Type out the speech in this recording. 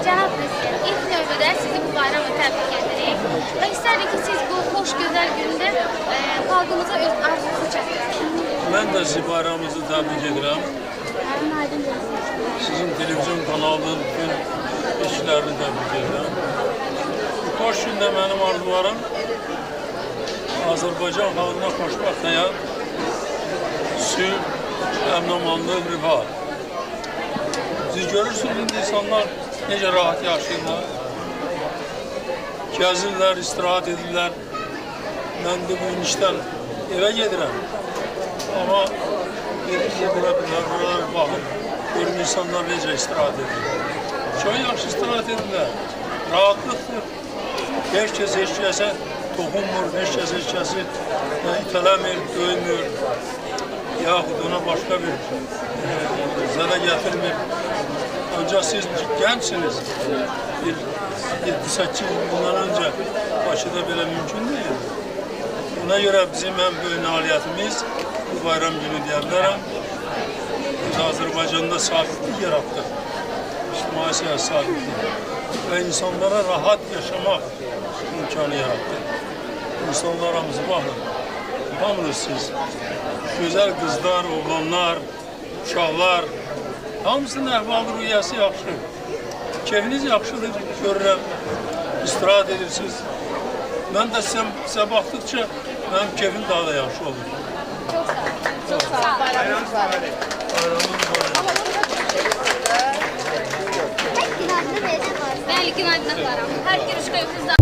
Cənab Prezident, ilk növbədə sizi bu bayramla təbrik edirik və istərdik ki, siz bu xoş, gözəl gündə xalqımıza öz arzunuzu çatdırasınız. Mən də sizi bayramınızı təbrik edirəm. Sizin televizyon kanalının bütün işçilərini təbrik edirəm. Bu xoş gündə mənim arzularım Azərbaycan xalqına xoşbəxt həyat, sülh, əmin-amanlıq, rifah. Siz görürsünüz, indi insanlar necə rahat yaşayırlar, gəzirlər, istirahat edirlər. Mən də bu işdən evə gedirəm. Amma gedirlər, buralara baxıb, görüm insanlar necə istirahat edirlər. Çox yaxşı istirahat edirlər, rahatlıqdır. Heç kəs heç kəsə toxunmur, heç kəs heç kəsi itələmir, döymür, yaxud ona başqa bir zədə gətirmir. Ancaq siz gəncsiniz, bir 7-8 yıl bundan öncə Bakıda belə mümkün deyil. Buna görə bizim ən böyük nailiyyətimiz bu bayram günü deyə bilərəm. Biz Azərbaycanda sabitlik yaratdıq, ictimai siyasi sabitlik və insanlara rahat yaşamaq imkanı yaratdıq. İnsanlarımızı baxın, hamınız siz, gözəl qızlar, oğlanlar, uşaqlar, hamısının əhval-ruhiyyəsi yaxşı. Keyfiniz yaxşıdır, görürəm, istirahat edirsiniz. Mən də sizə baxdıqca mənim keyfim daha da yaxşı olur. Çox sağ olun. Bayramınız var. Bayramınız var. Bəli, günaydın. Hər görüşdə